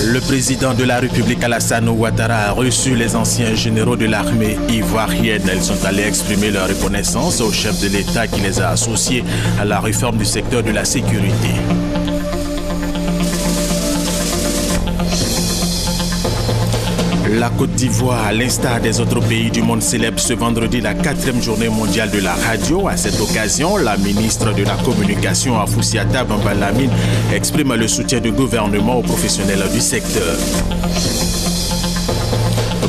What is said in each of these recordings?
Le président de la République Alassane Ouattara a reçu les anciens généraux de l'armée ivoirienne. Ils sont allés exprimer leur reconnaissance au chef de l'État qui les a associés à la réforme du secteur de la sécurité. La Côte d'Ivoire, à l'instar des autres pays du monde, célèbre ce vendredi la 4e journée mondiale de la radio. À cette occasion, la ministre de la Communication, Afoussiata Bambalamine, exprime le soutien du gouvernement aux professionnels du secteur.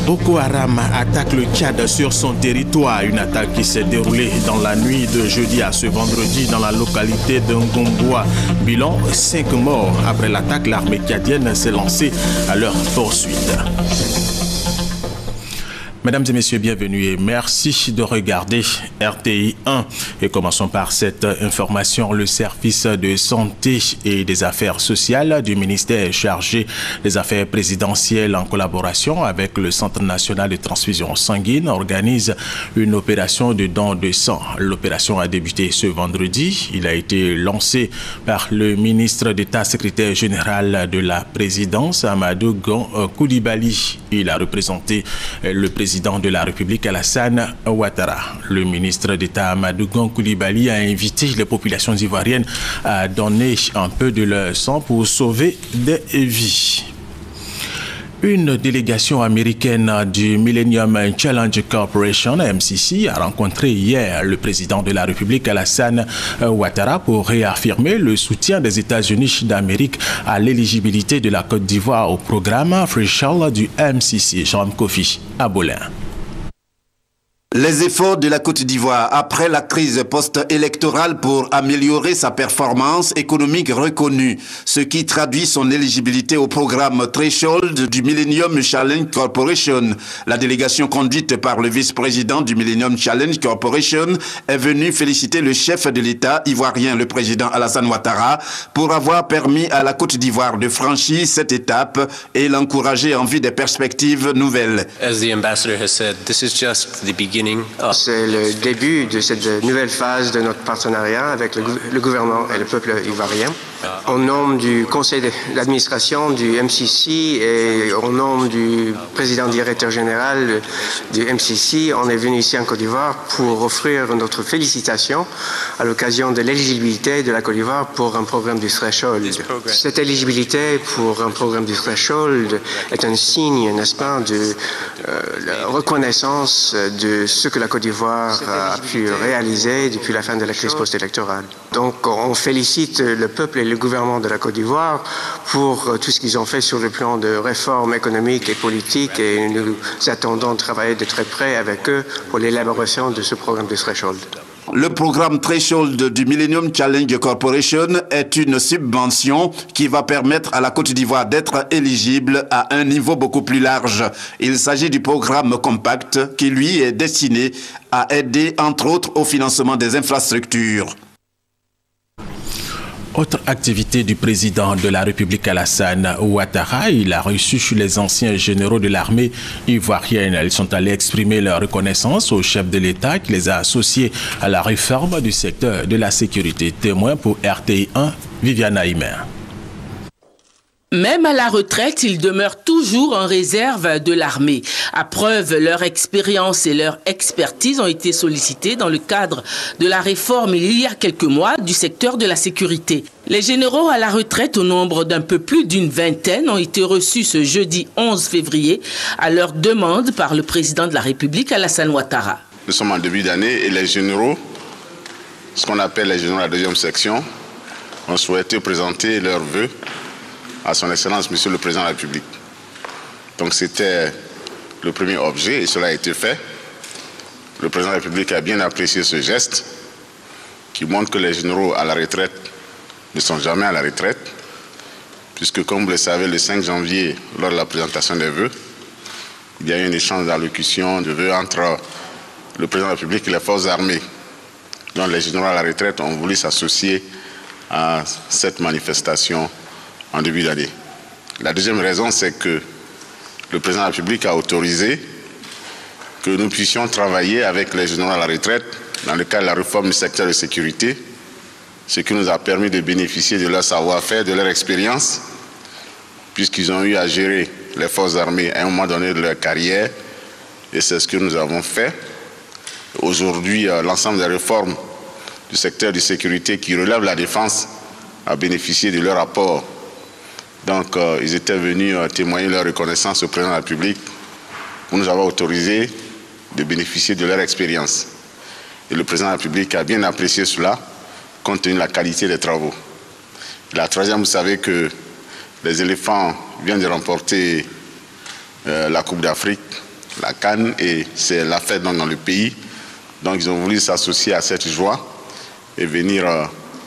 Boko Haram attaque le Tchad sur son territoire. Une attaque qui s'est déroulée dans la nuit de jeudi à ce vendredi dans la localité de Ngomboua. Bilan 5 morts. Après l'attaque, l'armée tchadienne s'est lancée à leur poursuite. Mesdames et messieurs, bienvenue et merci de regarder RTI 1. Et commençons par cette information. Le service de santé et des affaires sociales du ministère chargé des affaires présidentielles en collaboration avec le Centre national de transfusion sanguine organise une opération de don de sang. L'opération a débuté ce vendredi. Il a été lancé par le ministre d'État, secrétaire général de la présidence, Amadou Gon Coulibaly. Il a représenté le président de la République Alassane Ouattara. Le ministre d'État Amadou Gon Coulibaly a invité les populations ivoiriennes à donner un peu de leur sang pour sauver des vies. Une délégation américaine du Millennium Challenge Corporation, MCC, a rencontré hier le président de la République Alassane Ouattara pour réaffirmer le soutien des États-Unis d'Amérique à l'éligibilité de la Côte d'Ivoire au programme Threshold du MCC. Jean Kofi Abolin. Les efforts de la Côte d'Ivoire après la crise post-électorale pour améliorer sa performance économique reconnue, ce qui traduit son éligibilité au programme Threshold du Millennium Challenge Corporation. La délégation conduite par le vice-président du Millennium Challenge Corporation est venue féliciter le chef de l'État ivoirien, le président Alassane Ouattara, pour avoir permis à la Côte d'Ivoire de franchir cette étape et l'encourager en vue des perspectives nouvelles. As the ambassador has said, this is just the beginning. C'est le début de cette nouvelle phase de notre partenariat avec le gouvernement et le peuple ivoirien. Au nom du conseil d'administration du MCC et au nom du président directeur général du MCC, on est venu ici en Côte d'Ivoire pour offrir notre félicitation à l'occasion de l'éligibilité de la Côte d'Ivoire pour un programme du Threshold. Cette éligibilité pour un programme du Threshold est un signe, n'est-ce pas, de la reconnaissance de ce que la Côte d'Ivoire a pu réaliser depuis la fin de la crise post-électorale. Donc on félicite le peuple et le gouvernement de la Côte d'Ivoire pour tout ce qu'ils ont fait sur le plan de réformes économiques et politiques et nous attendons de travailler de très près avec eux pour l'élaboration de ce programme de Threshold. Le programme Threshold du Millennium Challenge Corporation est une subvention qui va permettre à la Côte d'Ivoire d'être éligible à un niveau beaucoup plus large. Il s'agit du programme Compact qui, lui, est destiné à aider, entre autres, au financement des infrastructures. Autre activité du président de la République Alassane Ouattara, il a reçu les anciens généraux de l'armée ivoirienne. Ils sont allés exprimer leur reconnaissance au chef de l'État qui les a associés à la réforme du secteur de la sécurité. Témoin pour RTI 1, Viviana Imer. Même à la retraite, ils demeurent toujours en réserve de l'armée. À preuve, leur expérience et leur expertise ont été sollicitées dans le cadre de la réforme il y a quelques mois du secteur de la sécurité. Les généraux à la retraite, au nombre d'un peu plus d'une vingtaine, ont été reçus ce jeudi 11 février à leur demande par le président de la République, Alassane Ouattara. Nous sommes en début d'année et les généraux, ce qu'on appelle les généraux de la deuxième section, ont souhaité présenter leurs vœux à son Excellence, Monsieur le Président de la République. Donc c'était le premier objet et cela a été fait. Le Président de la République a bien apprécié ce geste qui montre que les généraux à la retraite ne sont jamais à la retraite, puisque comme vous le savez, le 5 janvier, lors de la présentation des vœux, il y a eu un échange d'allocution de vœux entre le Président de la République et les forces armées. Donc les généraux à la retraite ont voulu s'associer à cette manifestation en début d'année. La deuxième raison, c'est que le président de la République a autorisé que nous puissions travailler avec les généraux à la retraite dans le cadre de la réforme du secteur de sécurité ce qui nous a permis de bénéficier de leur savoir-faire, de leur expérience, puisqu'ils ont eu à gérer les forces armées à un moment donné de leur carrière, et c'est ce que nous avons fait. Aujourd'hui, l'ensemble des réformes du secteur de sécurité qui relève la défense a bénéficié de leur apport. Donc, ils étaient venus témoigner leur reconnaissance au président de la République pour nous avoir autorisé de bénéficier de leur expérience. Et le président de la République a bien apprécié cela, compte tenu de la qualité des travaux. La troisième, vous savez que les éléphants viennent de remporter la Coupe d'Afrique, la CAN, et c'est la fête dans le pays. Donc ils ont voulu s'associer à cette joie et venir,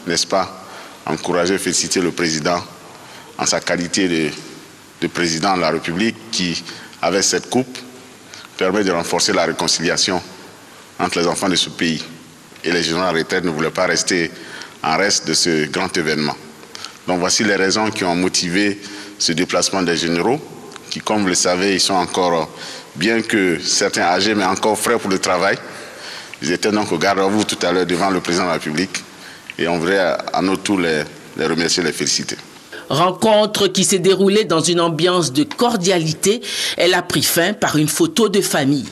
n'est-ce pas, encourager, féliciter le président en sa qualité de président de la République qui, avec cette coupe, permet de renforcer la réconciliation entre les enfants de ce pays. Et les généraux à retraite ne voulaient pas rester en reste de ce grand événement. Donc voici les raisons qui ont motivé ce déplacement des généraux, qui, comme vous le savez, ils sont encore, bien que certains âgés, mais encore frais pour le travail. Ils étaient donc au garde-à-vous tout à l'heure devant le président de la République. Et on voudrait à notre tour les remercier, les féliciter. Rencontre qui s'est déroulée dans une ambiance de cordialité. Elle a pris fin par une photo de famille.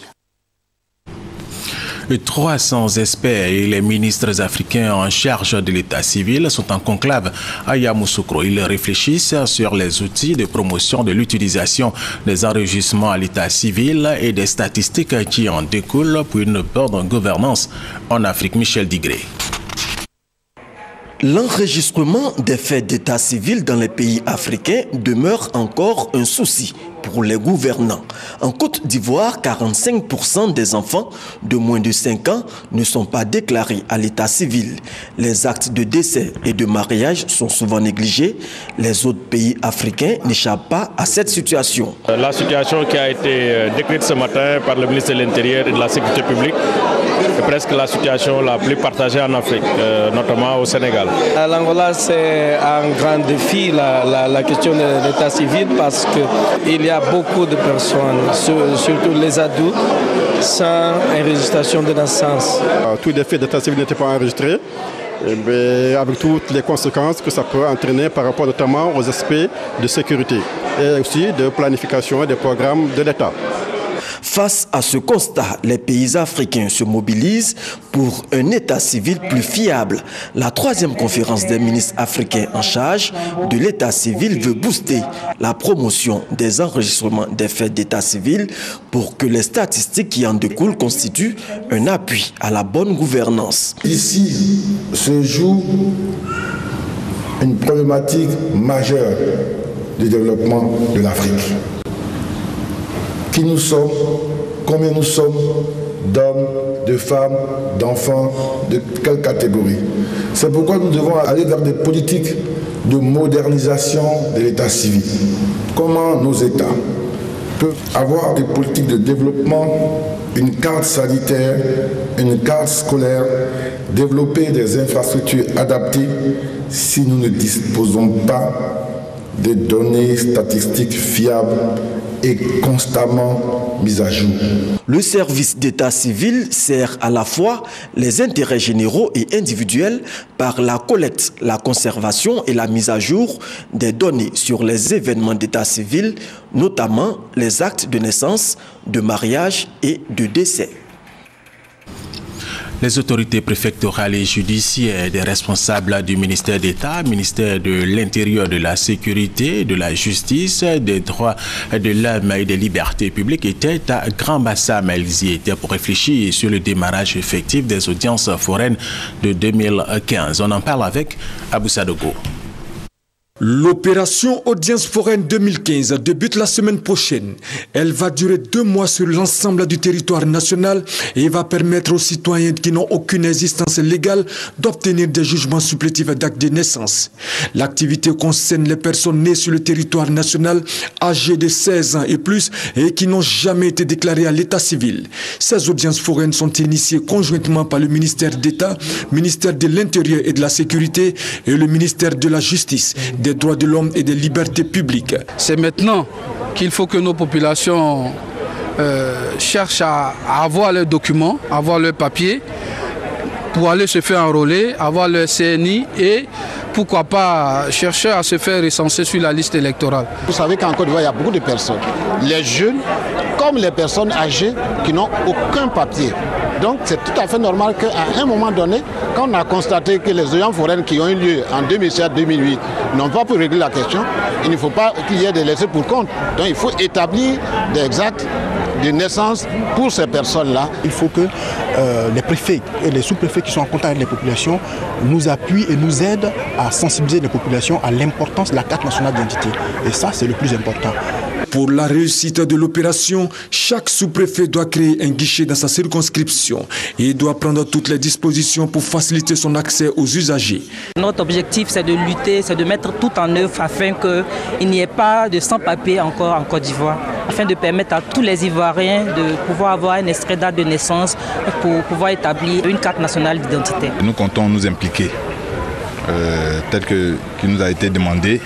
300 experts et les ministres africains en charge de l'état civil sont en conclave à Yamoussoukro. Ils réfléchissent sur les outils de promotion de l'utilisation des enregistrements à l'état civil et des statistiques qui en découlent pour une bonne gouvernance en Afrique. Michel Digré. L'enregistrement des faits d'état civil dans les pays africains demeure encore un souci pour les gouvernants. En Côte d'Ivoire, 45% des enfants de moins de 5 ans ne sont pas déclarés à l'état civil. Les actes de décès et de mariage sont souvent négligés. Les autres pays africains n'échappent pas à cette situation. La situation qui a été décrite ce matin par le ministre de l'Intérieur et de la Sécurité publique est presque la situation la plus partagée en Afrique, notamment au Sénégal. L'Angola, c'est un grand défi, la question de l'état civil, parce qu'il y a beaucoup de personnes, surtout les adultes, sans enregistration de naissance. Tous les faits d'état civil n'étaient pas enregistrés, avec toutes les conséquences que ça peut entraîner par rapport notamment aux aspects de sécurité et aussi de planification des programmes de l'État. Face à ce constat, les pays africains se mobilisent pour un état civil plus fiable. La 3e conférence des ministres africains en charge de l'état civil veut booster la promotion des enregistrements des faits d'état civil pour que les statistiques qui en découlent constituent un appui à la bonne gouvernance. Ici se joue une problématique majeure du développement de l'Afrique. Qui nous sommes, combien nous sommes d'hommes, de femmes, d'enfants, de quelle catégorie. C'est pourquoi nous devons aller vers des politiques de modernisation de l'état civil. Comment nos États peuvent avoir des politiques de développement, une carte sanitaire, une carte scolaire, développer des infrastructures adaptées si nous ne disposons pas de données statistiques fiables et constamment mise à jour. Le service d'état civil sert à la fois les intérêts généraux et individuels par la collecte, la conservation et la mise à jour des données sur les événements d'état civil, notamment les actes de naissance, de mariage et de décès. Les autorités préfectorales et judiciaires, des responsables du ministère d'État, ministère de l'Intérieur, de la Sécurité, de la Justice, des droits de l'homme et des libertés publiques étaient à Grand Bassam. Ils y étaient pour réfléchir sur le démarrage effectif des audiences foraines de 2015. On en parle avec Abou Sadogo. L'opération Audience foraine 2015 débute la semaine prochaine. Elle va durer 2 mois sur l'ensemble du territoire national et va permettre aux citoyens qui n'ont aucune existence légale d'obtenir des jugements supplétifs d'actes de naissance. L'activité concerne les personnes nées sur le territoire national, âgées de 16 ans et plus et qui n'ont jamais été déclarées à l'état civil. Ces audiences foraines sont initiées conjointement par le ministère d'État, ministère de l'Intérieur et de la Sécurité et le ministère de la Justice, des droits de l'homme et des libertés publiques. C'est maintenant qu'il faut que nos populations cherchent à avoir leurs documents, à avoir leurs papiers, pour aller se faire enrôler, avoir le CNI et pourquoi pas chercher à se faire recenser sur la liste électorale. Vous savez qu'en Côte d'Ivoire, il y a beaucoup de personnes, les jeunes comme les personnes âgées qui n'ont aucun papier. Donc c'est tout à fait normal qu'à un moment donné, quand on a constaté que les audiences foraines qui ont eu lieu en 2007-2008 n'ont pas pu régler la question, il ne faut pas qu'il y ait des laissés pour compte. Donc il faut établir des actes de naissance pour ces personnes-là. Il faut que les préfets et les sous-préfets qui sont en contact avec les populations nous appuient et nous aident à sensibiliser les populations à l'importance de la carte nationale d'identité. Et ça, c'est le plus important. Pour la réussite de l'opération, chaque sous-préfet doit créer un guichet dans sa circonscription et doit prendre toutes les dispositions pour faciliter son accès aux usagers. Notre objectif, c'est de lutter, c'est de mettre tout en œuvre afin qu'il n'y ait pas de sans-papiers encore en Côte d'Ivoire, afin de permettre à tous les Ivoiriens de pouvoir avoir un extrait de date de naissance pour pouvoir établir une carte nationale d'identité. Nous comptons nous impliquer, tel qu'il nous a été demandé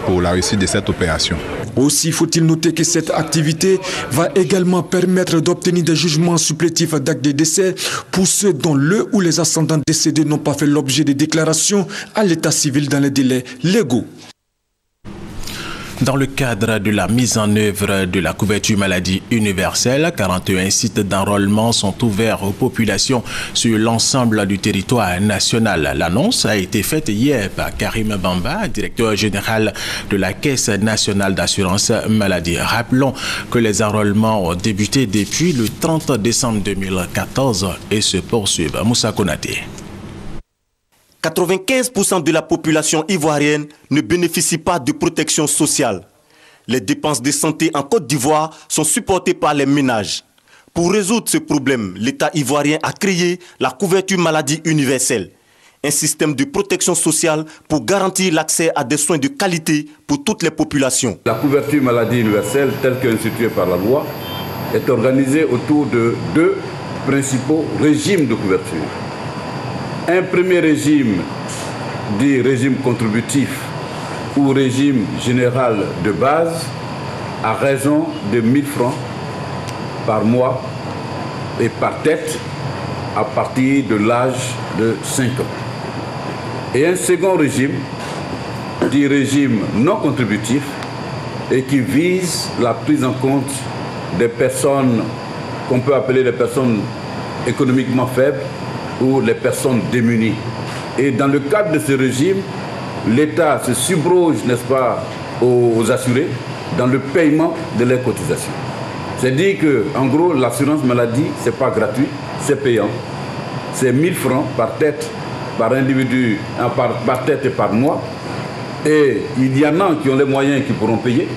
pour la réussite de cette opération. Aussi faut-il noter que cette activité va également permettre d'obtenir des jugements supplétifs d'actes de décès pour ceux dont le ou les ascendants décédés n'ont pas fait l'objet de déclarations à l'état civil dans les délais légaux. Dans le cadre de la mise en œuvre de la couverture maladie universelle, 41 sites d'enrôlement sont ouverts aux populations sur l'ensemble du territoire national. L'annonce a été faite hier par Karim Bamba, directeur général de la Caisse nationale d'assurance maladie. Rappelons que les enrôlements ont débuté depuis le 30 décembre 2014 et se poursuivent. Moussa Konaté. 95% de la population ivoirienne ne bénéficie pas de protection sociale. Les dépenses de santé en Côte d'Ivoire sont supportées par les ménages. Pour résoudre ce problème, l'État ivoirien a créé la couverture maladie universelle, un système de protection sociale pour garantir l'accès à des soins de qualité pour toutes les populations. La couverture maladie universelle, telle qu'instituée par la loi, est organisée autour de deux principaux régimes de couverture. Un premier régime, dit régime contributif ou régime général de base, à raison de 1 000 francs par mois et par tête à partir de l'âge de 5 ans. Et un second régime, dit régime non contributif, et qui vise la prise en compte des personnes qu'on peut appeler les personnes économiquement faibles, ou les personnes démunies. Et dans le cadre de ce régime, l'État se subroge, n'est-ce pas, aux assurés dans le paiement de leurs cotisations. C'est dit que, en gros, l'assurance maladie, ce n'est pas gratuit, c'est payant. C'est 1 000 francs par tête, par individu, par tête et par mois. Et il y en a qui ont les moyens qui pourront payer,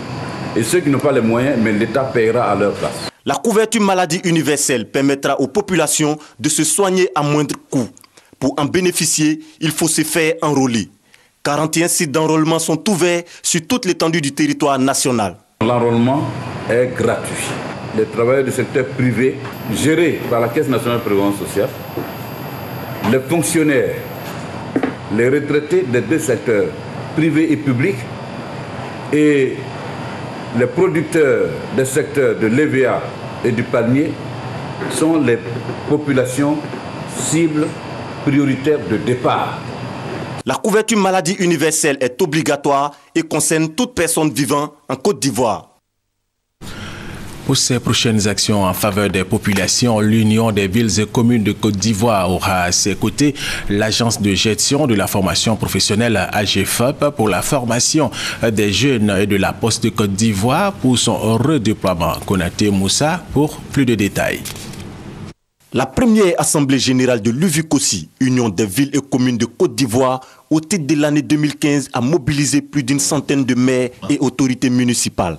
et ceux qui n'ont pas les moyens, mais l'État payera à leur place. La couverture maladie universelle permettra aux populations de se soigner à moindre coût. Pour en bénéficier, il faut se faire enrôler. 41 sites d'enrôlement sont ouverts sur toute l'étendue du territoire national. L'enrôlement est gratuit. Les travailleurs du secteur privé, gérés par la Caisse nationale de prévoyance sociale, les fonctionnaires, les retraités des deux secteurs, privés et publics, et les producteurs des secteurs de l'EVA et du palmier sont les populations cibles prioritaires de départ. La couverture maladie universelle est obligatoire et concerne toute personne vivant en Côte d'Ivoire. Pour ces prochaines actions en faveur des populations, l'Union des villes et communes de Côte d'Ivoire aura à ses côtés l'Agence de gestion de la formation professionnelle AGFOP pour la formation des jeunes et de la Poste de Côte d'Ivoire pour son redéploiement. Konaté Moussa pour plus de détails. La première Assemblée générale de l'UVICOSI, Union des villes et communes de Côte d'Ivoire, au titre de l'année 2015, a mobilisé plus d'une centaine de maires et autorités municipales.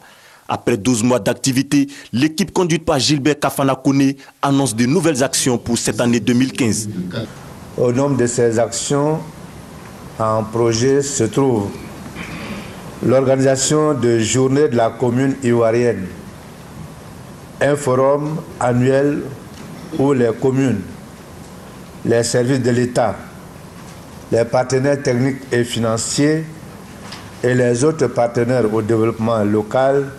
Après 12 mois d'activité, l'équipe conduite par Gilbert Kafana Koné annonce de nouvelles actions pour cette année 2015. Au nombre de ces actions en projet se trouve l'organisation de journées de la commune ivoirienne, un forum annuel où les communes, les services de l'État, les partenaires techniques et financiers et les autres partenaires au développement local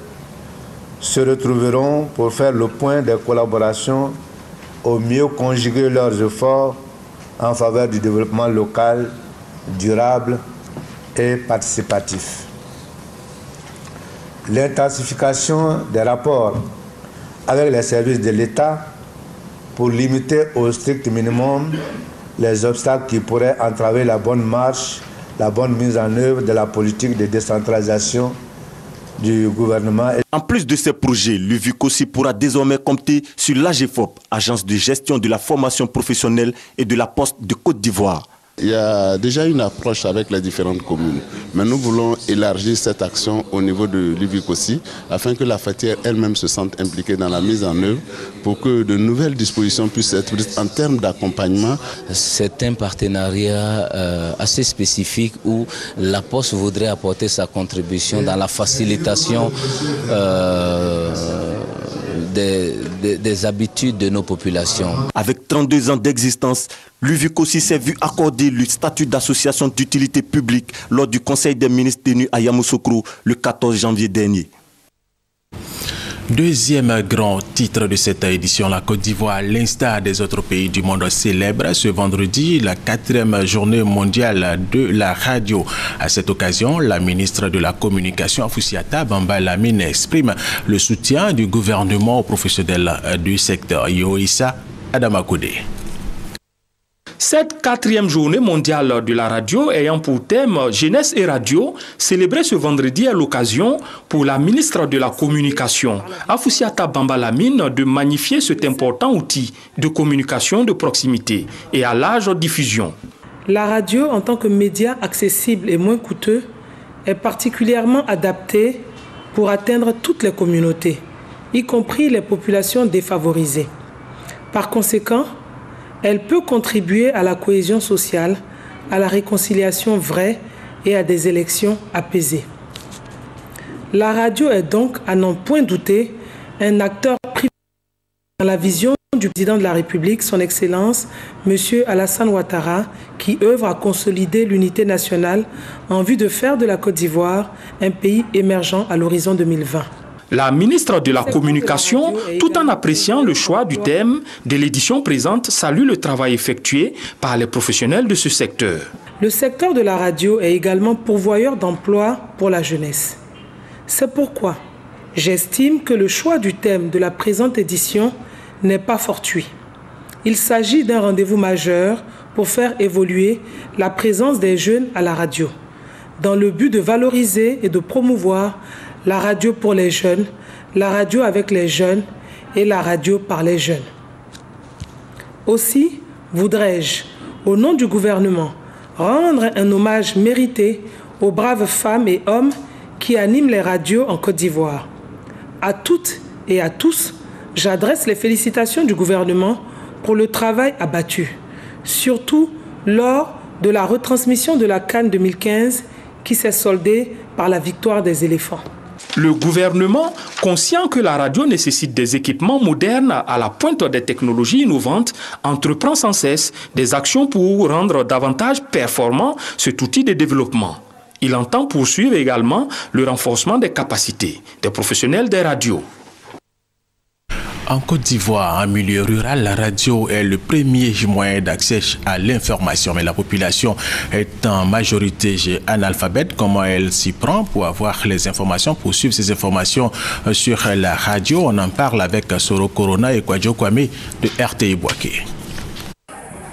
se retrouveront pour faire le point des collaborations, au mieux conjuguer leurs efforts en faveur du développement local, durable et participatif. L'intensification des rapports avec les services de l'État pour limiter au strict minimum les obstacles qui pourraient entraver la bonne marche, la bonne mise en œuvre de la politique de décentralisation du gouvernement. En plus de ces projets, l'UVICOSI pourra désormais compter sur l'AGEFOP, Agence de gestion de la formation professionnelle et de la Poste de Côte d'Ivoire. Il y a déjà une approche avec les différentes communes, mais nous voulons élargir cette action au niveau de l'UVICOSI afin que la fatière elle-même se sente impliquée dans la mise en œuvre pour que de nouvelles dispositions puissent être prises en termes d'accompagnement. C'est un partenariat assez spécifique où la Poste voudrait apporter sa contribution dans la facilitation des habitudes de nos populations. Avec 32 ans d'existence, l'UVICOSI s'est vu accorder le statut d'association d'utilité publique lors du Conseil des ministres tenu à Yamoussoukro le 14 janvier dernier. Deuxième grand titre de cette édition, la Côte d'Ivoire, à l'instar des autres pays du monde, célèbre ce vendredi la 4e journée mondiale de la radio. À cette occasion, la ministre de la Communication, Afoussiata Bamba Lamine, exprime le soutien du gouvernement aux professionnels du secteur. Yoïssa Adamakoudé. Cette 4e journée mondiale de la radio ayant pour thème Jeunesse et radio, célébrée ce vendredi à l'occasion pour la ministre de la Communication, Afoussiata Bamba Lamine, de magnifier cet important outil de communication de proximité et à large diffusion. La radio, en tant que média accessible et moins coûteux, est particulièrement adaptée pour atteindre toutes les communautés, y compris les populations défavorisées. Par conséquent, elle peut contribuer à la cohésion sociale, à la réconciliation vraie et à des élections apaisées. La radio est donc, à n'en point douter, un acteur privilégié dans la vision du président de la République, son Excellence, M. Alassane Ouattara, qui œuvre à consolider l'unité nationale en vue de faire de la Côte d'Ivoire un pays émergent à l'horizon 2020. La ministre de la Communication, tout en appréciant le choix du thème de l'édition présente, salue le travail effectué par les professionnels de ce secteur. Le secteur de la radio est également pourvoyeur d'emplois pour la jeunesse. C'est pourquoi j'estime que le choix du thème de la présente édition n'est pas fortuit. Il s'agit d'un rendez-vous majeur pour faire évoluer la présence des jeunes à la radio, dans le but de valoriser et de promouvoir la radio pour les jeunes, la radio avec les jeunes et la radio par les jeunes. Aussi, voudrais-je, au nom du gouvernement, rendre un hommage mérité aux braves femmes et hommes qui animent les radios en Côte d'Ivoire. À toutes et à tous, j'adresse les félicitations du gouvernement pour le travail abattu, surtout lors de la retransmission de la CAN 2015 qui s'est soldée par la victoire des éléphants. Le gouvernement, conscient que la radio nécessite des équipements modernes à la pointe des technologies innovantes, entreprend sans cesse des actions pour rendre davantage performant cet outil de développement. Il entend poursuivre également le renforcement des capacités des professionnels des radios. En Côte d'Ivoire, en milieu rural, la radio est le premier moyen d'accès à l'information. Mais la population est en majorité analphabète. Comment elle s'y prend pour avoir les informations, pour suivre ces informations sur la radio? On en parle avec Soro Corona et Kwadjo Kwame de RTI Boaké.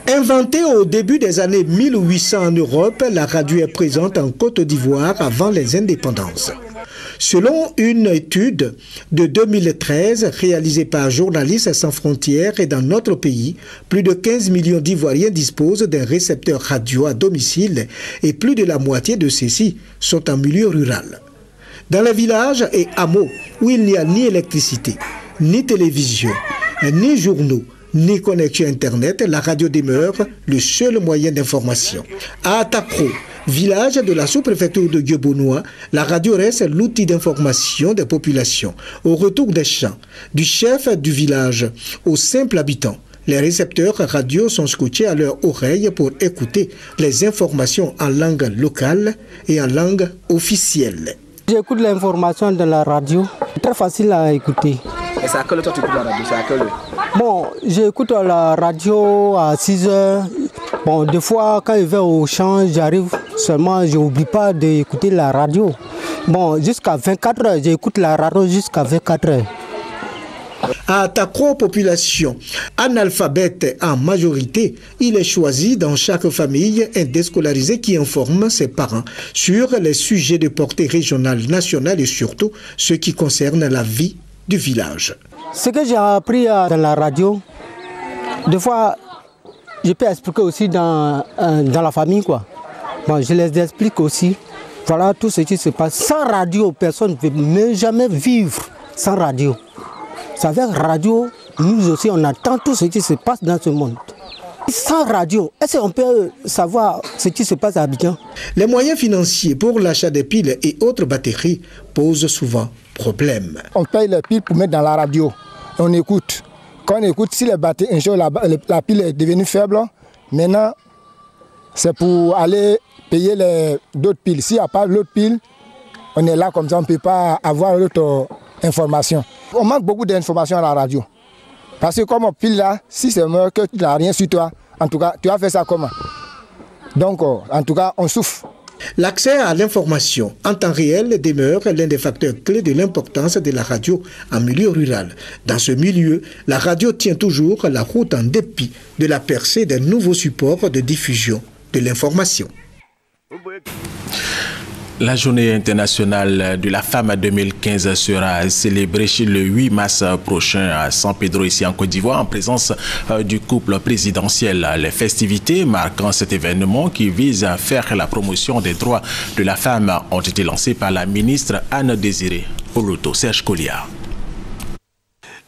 Inventée au début des années 1800 en Europe, la radio est présente en Côte d'Ivoire avant les indépendances. Selon une étude de 2013 réalisée par Journalistes sans frontières et dans notre pays, plus de 15 millions d'Ivoiriens disposent d'un récepteur radio à domicile et plus de la moitié de ceux-ci sont en milieu rural. Dans les villages et hameaux où il n'y a ni électricité, ni télévision, ni journaux, ni connexion Internet, la radio demeure le seul moyen d'information. À Atapro, village de la sous-préfecture de Guebonnois, la radio reste l'outil d'information des populations. Au retour des champs, du chef du village aux simples habitants, les récepteurs radio sont scotchés à leur oreille pour écouter les informations en langue locale et en langue officielle. J'écoute l'information de la radio, très facile à écouter. Et c'est à quelle heure tu écoutes la radio? C'est à quelle heure? Bon, j'écoute la radio à 6h, Bon, des fois, quand je vais au champ, j'arrive seulement, je n'oublie pas d'écouter la radio. Bon, jusqu'à 24 heures, j'écoute la radio jusqu'à 24 heures. À Takro, population analphabète en majorité, il est choisi dans chaque famille un déscolarisé qui informe ses parents sur les sujets de portée régionale, nationale et surtout ce qui concerne la vie du village. Ce que j'ai appris dans la radio, des fois, je peux expliquer aussi dans la famille, quoi. Bon, je les explique aussi. Voilà tout ce qui se passe. Sans radio, personne ne peut jamais vivre sans radio. Avec radio, nous aussi, on attend tout ce qui se passe dans ce monde. Sans radio, est-ce qu'on peut savoir ce qui se passe à Abidjan? Les moyens financiers pour l'achat des piles et autres batteries posent souvent problème. On paye les piles pour mettre dans la radio. On écoute. Quand on écoute, si les batteries, un jour la pile est devenue faible, maintenant, c'est pour aller payer d'autres piles. S'il n'y a pas l'autre pile, on est là comme ça, on ne peut pas avoir l'autre information. On manque beaucoup d'informations à la radio. Parce que comme on pile là, si c'est moi que tu n'as rien sur toi, en tout cas, tu as fait ça comment? Donc, en tout cas, on souffre. L'accès à l'information en temps réel demeure l'un des facteurs clés de l'importance de la radio en milieu rural. Dans ce milieu, la radio tient toujours la route en dépit de la percée des nouveaux supports de diffusion de l'information. La journée internationale de la femme 2015 sera célébrée le 8 mars prochain à San Pedro, ici en Côte d'Ivoire, en présence du couple présidentiel. Les festivités marquant cet événement qui vise à faire la promotion des droits de la femme ont été lancées par la ministre Anne-Désirée Oloto. Serge Colliard.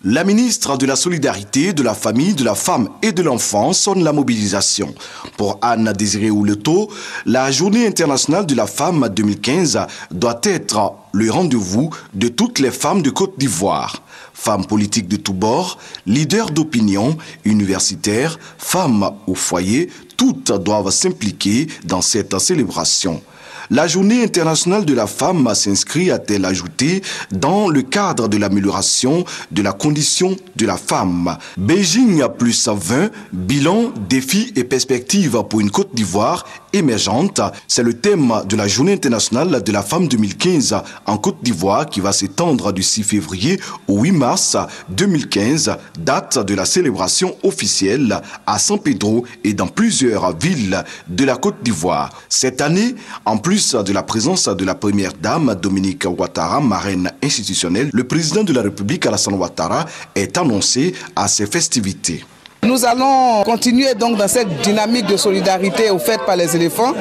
La ministre de la Solidarité, de la Famille, de la Femme et de l'Enfant sonne la mobilisation. Pour Anne-Désirée Oloto, la Journée internationale de la femme 2015 doit être le rendez-vous de toutes les femmes de Côte d'Ivoire. Femmes politiques de tous bords, leaders d'opinion, universitaires, femmes au foyer, toutes doivent s'impliquer dans cette célébration. La Journée internationale de la femme s'inscrit, a-t-elle ajouté, dans le cadre de l'amélioration de la condition de la femme. Beijing plus 20, bilan, défis et perspectives pour une Côte d'Ivoire émergente. C'est le thème de la Journée internationale de la femme 2015 en Côte d'Ivoire qui va s'étendre du 6 février au 8 mars 2015, date de la célébration officielle à San Pedro et dans plusieurs villes de la Côte d'Ivoire. Cette année, en plus de la présence de la première dame Dominique Ouattara, marraine institutionnelle, le président de la République Alassane Ouattara est annoncé à ces festivités. Nous allons continuer donc dans cette dynamique de solidarité offerte par les éléphants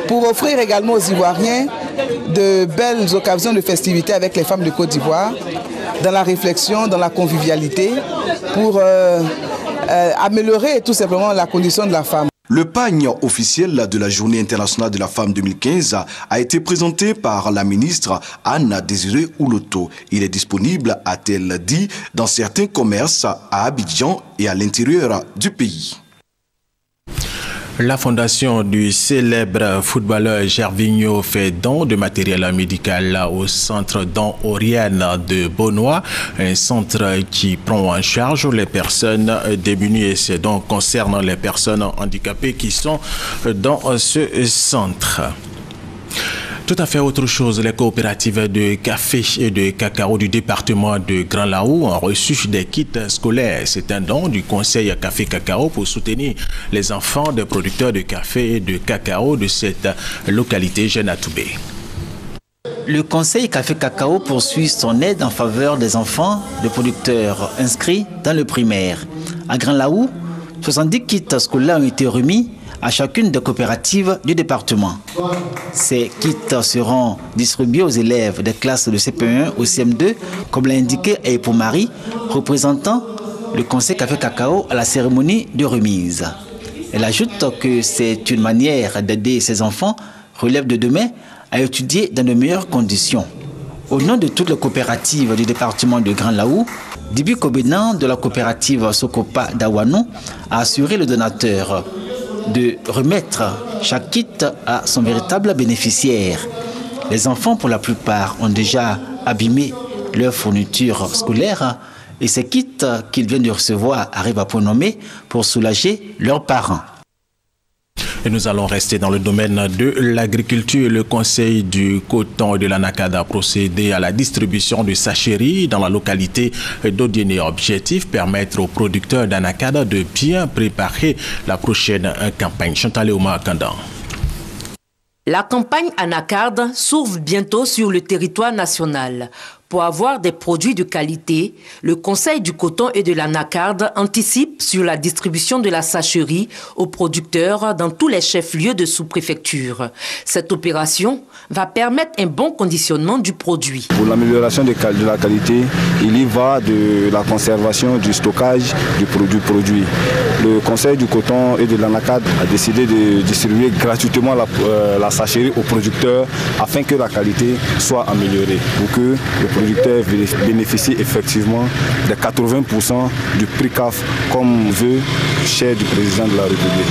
pour offrir également aux Ivoiriens de belles occasions de festivités avec les femmes de Côte d'Ivoire, dans la réflexion, dans la convivialité, pour améliorer tout simplement la condition de la femme. Le pagne officiel de la Journée internationale de la femme 2015 a été présenté par la ministre Anne-Désirée Oloto. Il est disponible, a-t-elle dit, dans certains commerces à Abidjan et à l'intérieur du pays. La fondation du célèbre footballeur Gervinho fait don de matériel médical au centre Don Oriane de Bonois, un centre qui prend en charge les personnes démunies et c'est donc concernant les personnes handicapées qui sont dans ce centre. Tout à fait autre chose, les coopératives de café et de cacao du département de Grand Laou ont reçu des kits scolaires. C'est un don du Conseil Café Cacao pour soutenir les enfants des producteurs de café et de cacao de cette localité Genatoubé. Le Conseil Café Cacao poursuit son aide en faveur des enfants de producteurs inscrits dans le primaire. À Grand Laou, 70 kits scolaires ont été remis à chacune des coopératives du département. Ces kits seront distribués aux élèves des classes de CP1 au CM2, comme l'a indiqué Epo Marie, représentant le Conseil Café Cacao à la cérémonie de remise. Elle ajoute que c'est une manière d'aider ces enfants, relève de demain, à étudier dans de meilleures conditions. Au nom de toutes les coopératives du département de Grand Laou, Dibu Kobenan de la coopérative Sokopa d'Awanou a assuré le donateur de remettre chaque kit à son véritable bénéficiaire. Les enfants, pour la plupart, ont déjà abîmé leur fourniture scolaire et ces kits qu'ils viennent de recevoir arrivent à point nommé pour soulager leurs parents. Et nous allons rester dans le domaine de l'agriculture. Le Conseil du coton et de l'Anacad a procédé à la distribution de sachets dans la localité d'Odiéné. Objectif, permettre aux producteurs d'Anacad de bien préparer la prochaine campagne. Chantal Ouma Kandan. La campagne Anacarde s'ouvre bientôt sur le territoire national. Pour avoir des produits de qualité, le Conseil du coton et de l'Anacarde anticipe sur la distribution de la sacherie aux producteurs dans tous les chefs-lieux de sous-préfecture. Cette opération va permettre un bon conditionnement du produit. Pour l'amélioration de la qualité, il y va de la conservation, du stockage du produit. Le Conseil du coton et de l'Anacarde a décidé de distribuer gratuitement la sacherie aux producteurs afin que la qualité soit améliorée, pour que le producteur bénéficie effectivement de 80% du prix CAF comme veut cher du président de la République.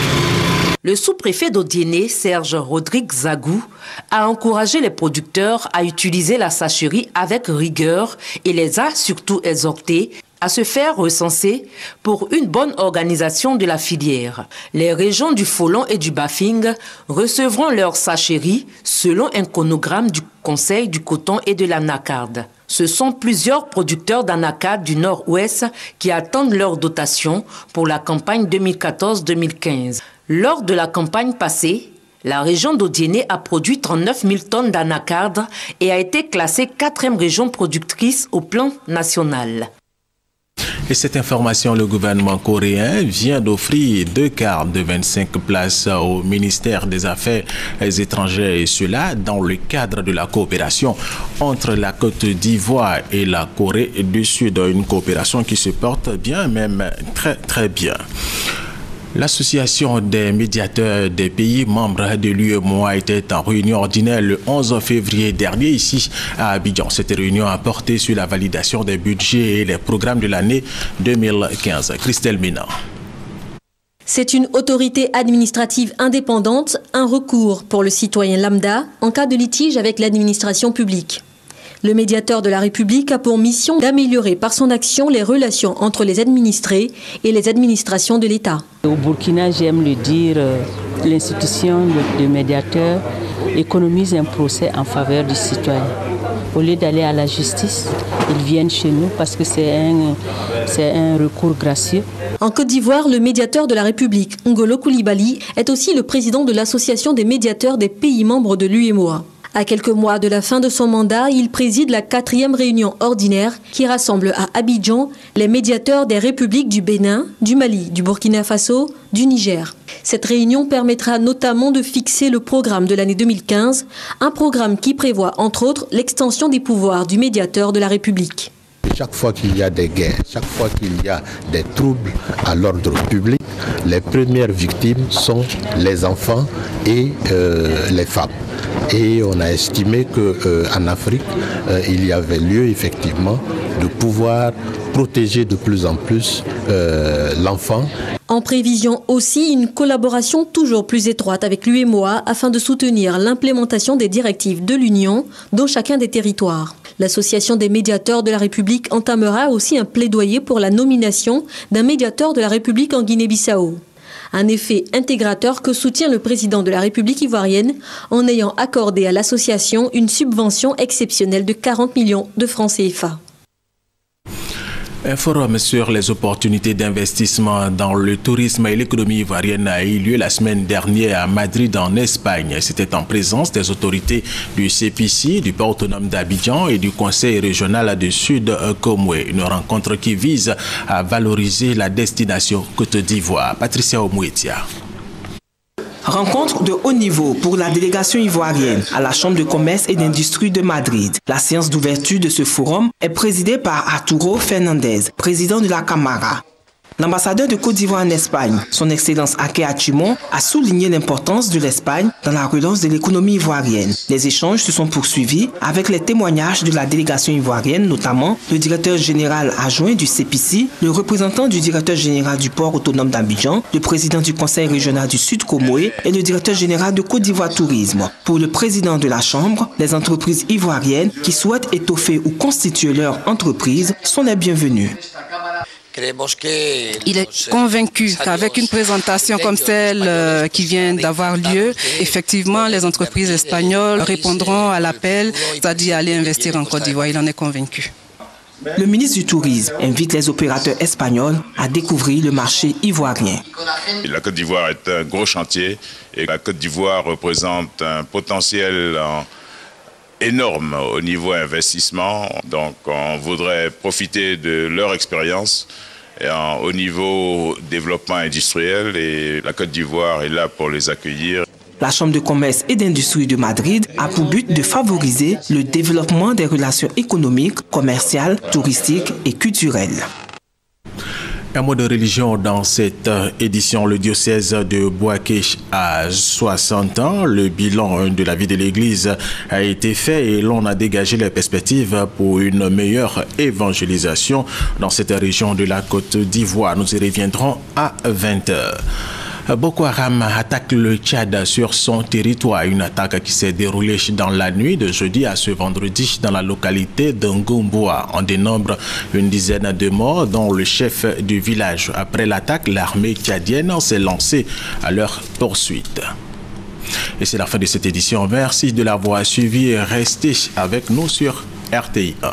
Le sous-préfet d'Odiéné, Serge Rodrigue Zagou, a encouragé les producteurs à utiliser la sacherie avec rigueur et les a surtout exhortés à se faire recenser pour une bonne organisation de la filière. Les régions du Folon et du Bafing recevront leur sacherie selon un chronogramme du Conseil du coton et de l'Anacarde. Ce sont plusieurs producteurs d'Anacad du Nord-Ouest qui attendent leur dotation pour la campagne 2014-2015. Lors de la campagne passée, la région d'Odiéné a produit 39 000 tonnes d'Anacarde et a été classée 4e région productrice au plan national. Et cette information, le gouvernement coréen vient d'offrir 2 cartes de 25 places au ministère des Affaires étrangères, et cela dans le cadre de la coopération entre la Côte d'Ivoire et la Corée du Sud. Une coopération qui se porte bien, même très bien. L'association des médiateurs des pays membres de l'UEMOA était en réunion ordinaire le 11 février dernier ici à Abidjan. Cette réunion a porté sur la validation des budgets et les programmes de l'année 2015. Christelle Mina. C'est une autorité administrative indépendante, un recours pour le citoyen lambda en cas de litige avec l'administration publique. Le médiateur de la République a pour mission d'améliorer par son action les relations entre les administrés et les administrations de l'État. Au Burkina, j'aime le dire, l'institution de médiateur économise un procès en faveur du citoyen. Au lieu d'aller à la justice, ils viennent chez nous parce que c'est un recours gracieux. En Côte d'Ivoire, le médiateur de la République, Ngolo Koulibaly, est aussi le président de l'association des médiateurs des pays membres de l'UEMOA. À quelques mois de la fin de son mandat, il préside la 4e réunion ordinaire qui rassemble à Abidjan les médiateurs des républiques du Bénin, du Mali, du Burkina Faso, du Niger. Cette réunion permettra notamment de fixer le programme de l'année 2015, un programme qui prévoit entre autres l'extension des pouvoirs du médiateur de la République. Chaque fois qu'il y a des guerres, chaque fois qu'il y a des troubles à l'ordre public, les premières victimes sont les enfants et les femmes. Et on a estimé qu'en Afrique, il y avait lieu effectivement de pouvoir protéger de plus en plus l'enfant. En prévision aussi, une collaboration toujours plus étroite avec l'UEMOA afin de soutenir l'implémentation des directives de l'Union dans chacun des territoires. L'association des médiateurs de la République entamera aussi un plaidoyer pour la nomination d'un médiateur de la République en Guinée-Bissau. Un effet intégrateur que soutient le président de la République ivoirienne en ayant accordé à l'association une subvention exceptionnelle de 40 millions de francs CFA. Un forum sur les opportunités d'investissement dans le tourisme et l'économie ivoirienne a eu lieu la semaine dernière à Madrid en Espagne. C'était en présence des autorités du CPC, du port autonome d'Abidjan et du conseil régional du Sud Comoué. Une rencontre qui vise à valoriser la destination Côte d'Ivoire. Patricia Omouetia. Rencontre de haut niveau pour la délégation ivoirienne à la Chambre de commerce et d'industrie de Madrid. La séance d'ouverture de ce forum est présidée par Arturo Fernandez, président de la Camara. L'ambassadeur de Côte d'Ivoire en Espagne, son Excellence Ake Achimon, a souligné l'importance de l'Espagne dans la relance de l'économie ivoirienne. Les échanges se sont poursuivis avec les témoignages de la délégation ivoirienne, notamment le directeur général adjoint du CPC, le représentant du directeur général du port autonome d'Abidjan, le président du conseil régional du Sud Comoué et le directeur général de Côte d'Ivoire Tourisme. Pour le président de la Chambre, les entreprises ivoiriennes qui souhaitent étoffer ou constituer leur entreprise sont les bienvenues. Il est convaincu qu'avec une présentation comme celle qui vient d'avoir lieu, effectivement, les entreprises espagnoles répondront à l'appel, c'est-à-dire aller investir en Côte d'Ivoire. Il en est convaincu. Le ministre du Tourisme invite les opérateurs espagnols à découvrir le marché ivoirien. La Côte d'Ivoire est un gros chantier et la Côte d'Ivoire représente un potentiel énorme au niveau investissement. Donc on voudrait profiter de leur expérience au niveau développement industriel et la Côte d'Ivoire est là pour les accueillir. La Chambre de commerce et d'industrie de Madrid a pour but de favoriser le développement des relations économiques, commerciales, touristiques et culturelles. Un mot de religion dans cette édition. Le diocèse de Bouaké a 60 ans. Le bilan de la vie de l'Église a été fait et l'on a dégagé les perspectives pour une meilleure évangélisation dans cette région de la Côte d'Ivoire. Nous y reviendrons à 20h. Boko Haram attaque le Tchad sur son territoire. Une attaque qui s'est déroulée dans la nuit de jeudi à ce vendredi dans la localité de Ngomboa. On dénombre une dizaine de morts, dont le chef du village. Après l'attaque, l'armée tchadienne s'est lancée à leur poursuite. Et c'est la fin de cette édition. Merci de l'avoir suivi et restez avec nous sur RTI 1.